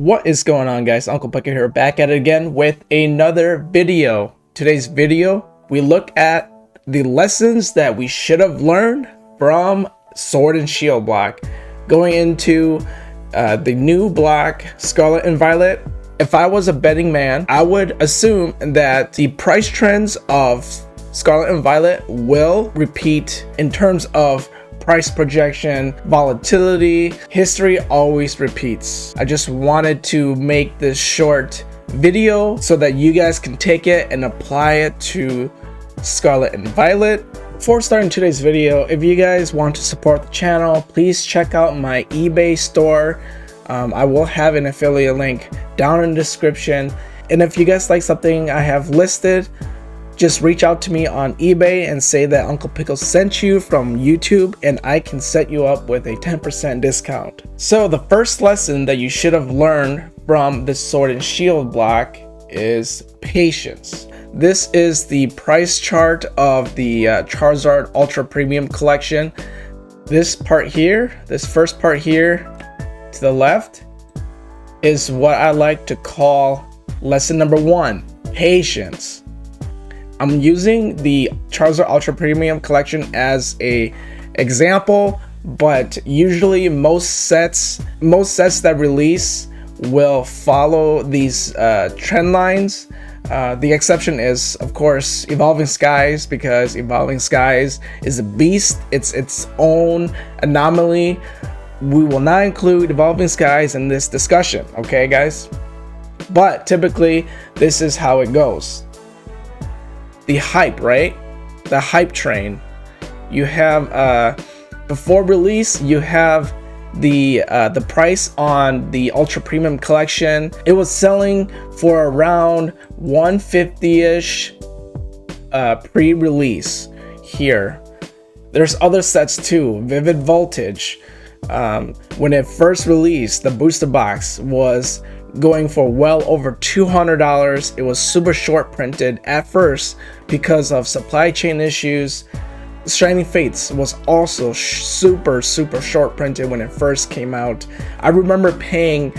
What is going on, guys? Uncle Picker here, back at it again with another video. Today's video, we look at the lessons that we should have learned from Sword and Shield block going into the new block Scarlet and Violet. If I was a betting man, I would assume that the price trends of Scarlet and Violet will repeat in terms of price projection, volatility. History always repeats. I just wanted to make this short video so that you guys can take it and apply it to Scarlet and Violet. Before starting today's video, if you guys want to support the channel, please check out my eBay store. I will have an affiliate link down in the description. And if you guys like something I have listed, just reach out to me on eBay and say that Uncle Pickle sent you from YouTube and I can set you up with a 10% discount. So the first lesson that you should have learned from the Sword and Shield block is patience. This is the price chart of the Charizard Ultra Premium Collection. This part here, this first part here to the left, is what I like to call lesson number 1, patience. I'm using the Charizard Ultra Premium Collection as a example, but usually most sets that release will follow these trend lines. The exception is, of course, Evolving Skies, because Evolving Skies is a beast. It's its own anomaly. We will not include Evolving Skies in this discussion, okay, guys? But typically, this is how it goes. The hype, right? The hype train. You have before release, you have the price on the Ultra Premium Collection. It was selling for around 150-ish pre-release here. There's other sets too. Vivid Voltage. When it first released, the booster box was going for well over $200. It was super short printed at first because of supply chain issues. Shining Fates was also super short printed when it first came out. I remember paying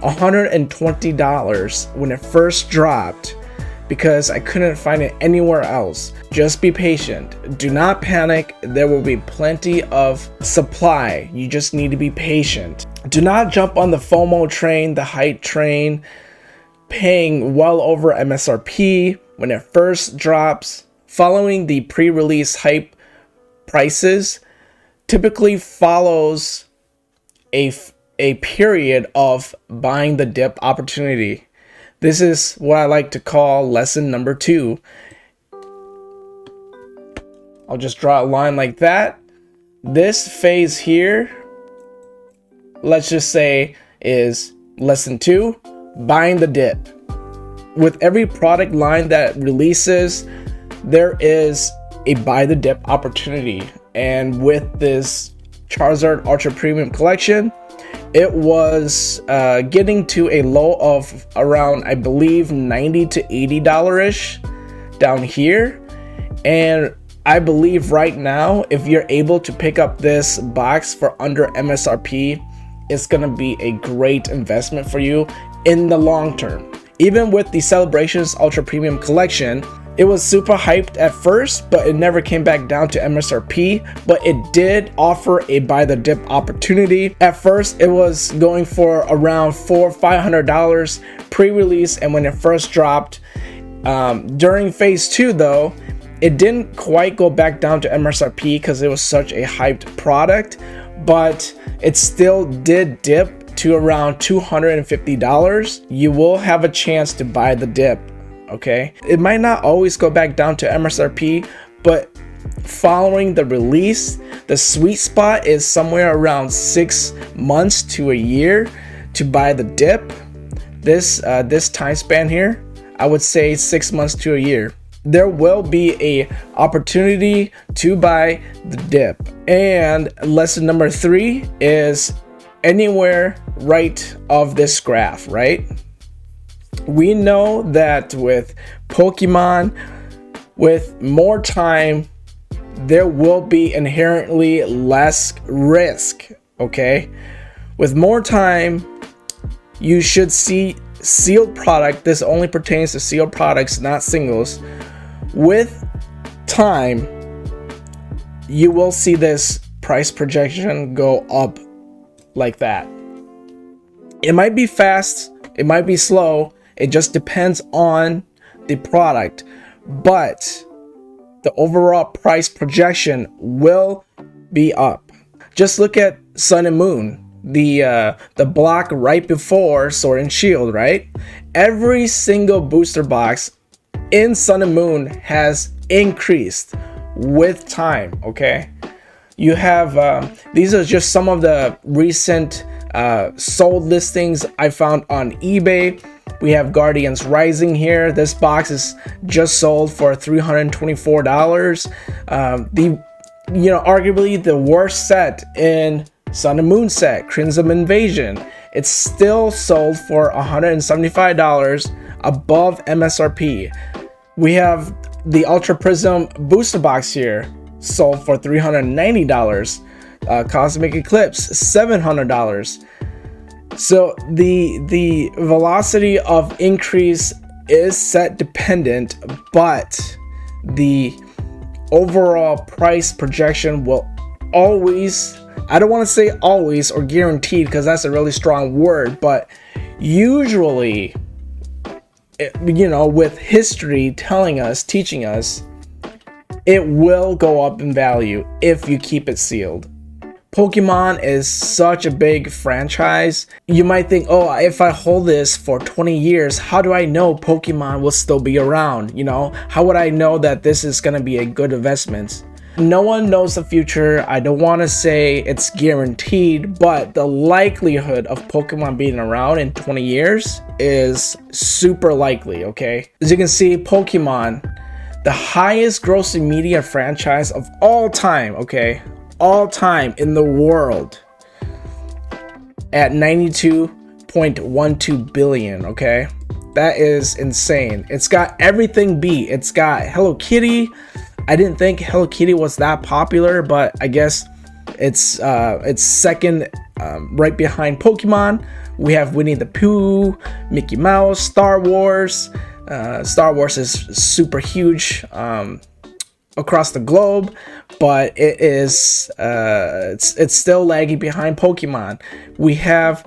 $120 when it first dropped because I couldn't find it anywhere else. Just be patient. Do not panic. There will be plenty of supply. You just need to be patient. Do not jump on the FOMO train, the hype train, paying well over MSRP when it first drops. Following the pre-release hype prices typically follows a period of buying the dip opportunity. This is what I like to call lesson number 2. I'll just draw a line like that. This phase here, let's just say, is lesson 2, buying the dip. With every product line that releases, there is a buy the dip opportunity. And with this Charizard Ultra Premium Collection, it was getting to a low of around, I believe, $90 to $80-ish down here. And I believe right now, if you're able to pick up this box for under MSRP, it's gonna be a great investment for you in the long term. Even with the Celebrations Ultra Premium Collection, it was super hyped at first, but it never came back down to MSRP, but it did offer a buy the dip opportunity. At first, it was going for around $400 or $500 pre-release, and when it first dropped, during phase 2 though, it didn't quite go back down to MSRP because it was such a hyped product, but it still did dip to around $250. You will have a chance to buy the dip. Okay, it might not always go back down to MSRP, but following the release, the sweet spot is somewhere around 6 months to a year to buy the dip. This time span here, I would say 6 months to a year. There will be a opportunity to buy the dip. And lesson number 3 is anywhere right of this graph, right? We know that with Pokemon, with more time, there will be inherently less risk, okay? With more time, you should see sealed product. This only pertains to sealed products, not singles. With time, you will see this price projection go up like that. It might be fast, it might be slow, it just depends on the product, but the overall price projection will be up. Just look at Sun and Moon, the block right before Sword and Shield, right? Every single booster box in Sun and Moon has increased with time, okay? You have these are just some of the recent sold listings I found on eBay. We have Guardians Rising here. This box is just sold for $324. Arguably the worst set in Sun and Moon set, Crimson Invasion. It's still sold for $175 above MSRP. We have the Ultra Prism booster box here, sold for $390. Cosmic Eclipse, $700. So the velocity of increase is set dependent, but the overall price projection will always, I don't want to say always or guaranteed because that's a really strong word, but usually, with history telling us, teaching us, it will go up in value if you keep it sealed. Pokemon is such a big franchise. You might think, oh, if I hold this for 20 years, how do I know Pokemon will still be around? How would I know that this is going to be a good investment? No one knows the future. I don't want to say it's guaranteed, but the likelihood of Pokemon being around in 20 years is super likely, okay? As you can see, Pokemon, the highest grossing media franchise of all time, okay? All time in the world at 92.12 billion, okay? That is insane. It's got everything beat. It's got Hello Kitty. I didn't think Hello Kitty was that popular, but I guess it's second right behind Pokemon. We have Winnie the Pooh, Mickey Mouse, Star Wars. Star Wars is super huge across the globe, but it is it's still lagging behind Pokemon. We have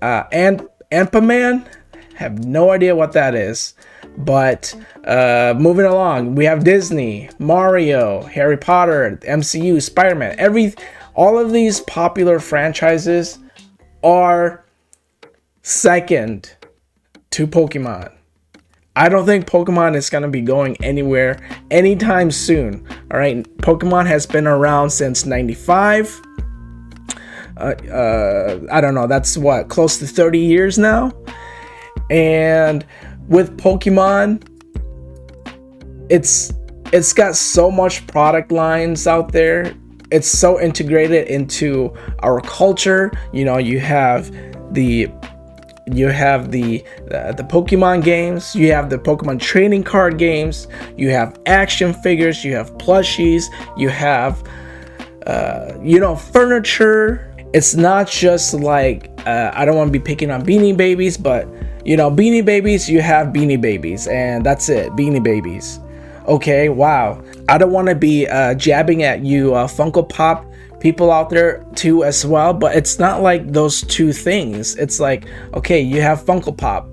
Ant-Man. Have no idea what that is, but moving along, we have Disney, Mario, Harry Potter, MCU, Spider-Man. All of these popular franchises are second to Pokemon. I don't think Pokemon is going to be going anywhere anytime soon. All right, Pokemon has been around since 95. I don't know, that's what, close to 30 years now. And with Pokemon, it's got so much product lines out there. It's so integrated into our culture. You have the Pokemon games, you have the Pokemon trading card games, you have action figures, you have plushies, you have furniture. It's not just like I don't want to be picking on Beanie Babies, but Beanie Babies, you have Beanie Babies, and that's it, Beanie Babies. Okay, wow. I don't want to be jabbing at you Funko Pop people out there too as well, but it's not like those two things. It's like, okay, you have Funko Pop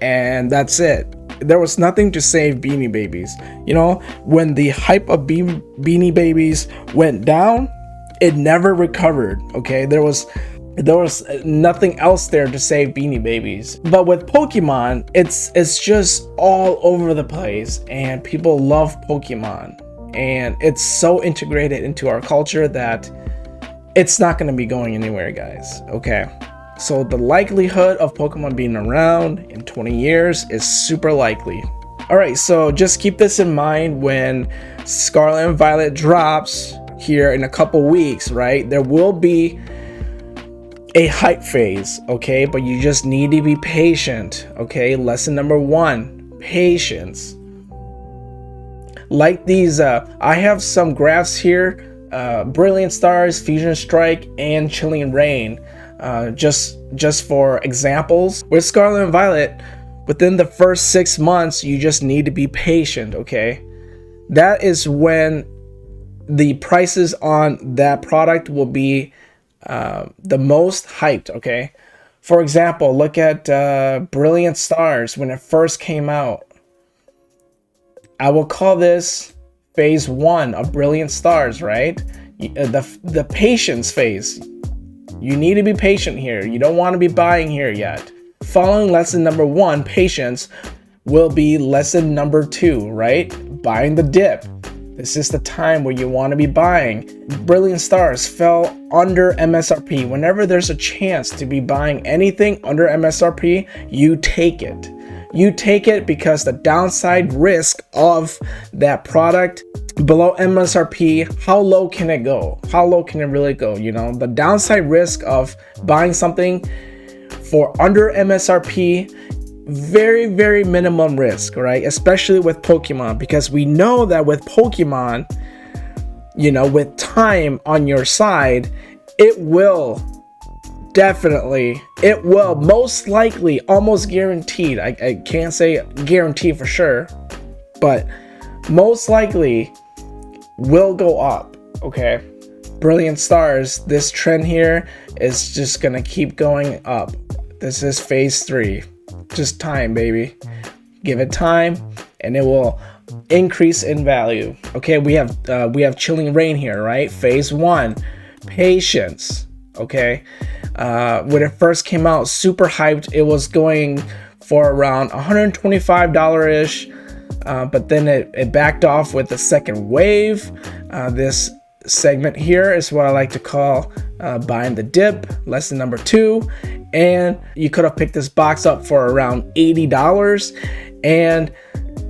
and that's it. There was nothing to save Beanie Babies. When the hype of Beanie Babies went down, it never recovered. Okay, there was nothing else there to save Beanie Babies. But with Pokemon, it's just all over the place, and people love Pokemon, and it's so integrated into our culture that it's not going to be going anywhere, guys. Okay, so the likelihood of Pokemon being around in 20 years is super likely. All right, so just keep this in mind when Scarlet and Violet drops here in a couple weeks, right? There will be a hype phase, okay? But you just need to be patient, okay? Lesson number 1, patience. Like these, I have some graphs here, Brilliant Stars, Fusion Strike, and Chilling Rain. Just for examples, with Scarlet and Violet, within the first 6 months, you just need to be patient, okay? That is when the prices on that product will be the most hyped, okay? For example, look at Brilliant Stars when it first came out. I will call this phase 1 of Brilliant Stars, right? The patience phase. You need to be patient here. You don't want to be buying here yet. Following lesson number 1, patience, will be lesson number 2, right? Buying the dip. This is the time where you want to be buying. Brilliant Stars fell under MSRP. Whenever there's a chance to be buying anything under MSRP, you take it. You take it because the downside risk of that product below MSRP, how low can it go? How low can it really go? You know, the downside risk of buying something for under MSRP, very, very minimum risk, right? Especially with Pokemon, because we know that with Pokemon, you know, with time on your side, it will definitely, it will most likely, almost guaranteed, I can't say guaranteed for sure, but most likely will go up, okay? Brilliant Stars, this trend here is just gonna keep going up. This is phase 3. Just time, baby. Give it time and it will increase in value. Okay, we have Chilling Rain here, right? Phase 1, patience. Okay, when it first came out, super hyped. It was going for around $125-ish, but then it backed off with the second wave. This segment here is what I like to call buying the dip, lesson number 2. And you could have picked this box up for around $80. And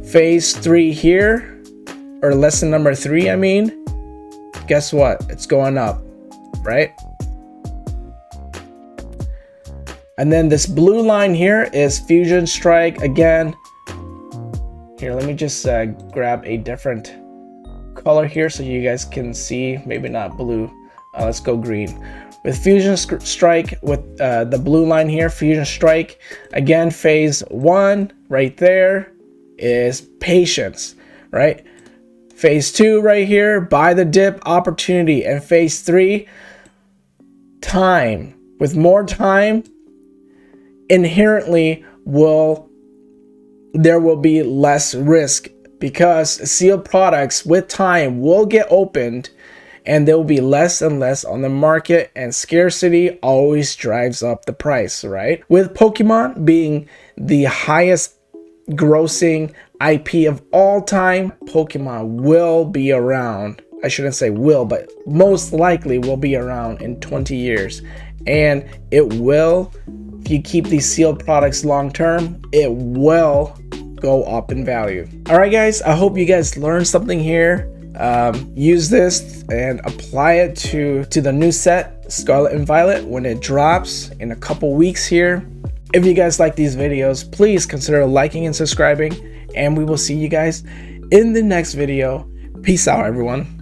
phase 3 here, or lesson number 3, I mean, guess what? It's going up, right? And then this blue line here is Fusion Strike. Again, here, let me just grab a different color here so you guys can see. Maybe not blue. Let's go green. With Fusion Strike, with the blue line here, Fusion Strike, again, phase 1 right there is patience, right? Phase 2 right here, buy the dip, opportunity. And phase 3, time. With more time, inherently there will be less risk, because sealed products with time will get opened and there will be less and less on the market, and scarcity always drives up the price, right? With Pokemon being the highest grossing IP of all time, Pokemon will be around. I shouldn't say will, but most likely will be around in 20 years. And it will, if you keep these sealed products long term, it will go up in value. All right, guys, I hope you guys learned something here. Use this and apply it to the new set, Scarlet and Violet, when it drops in a couple weeks here. If you guys like these videos, please consider liking and subscribing, and we will see you guys in the next video. Peace out, everyone.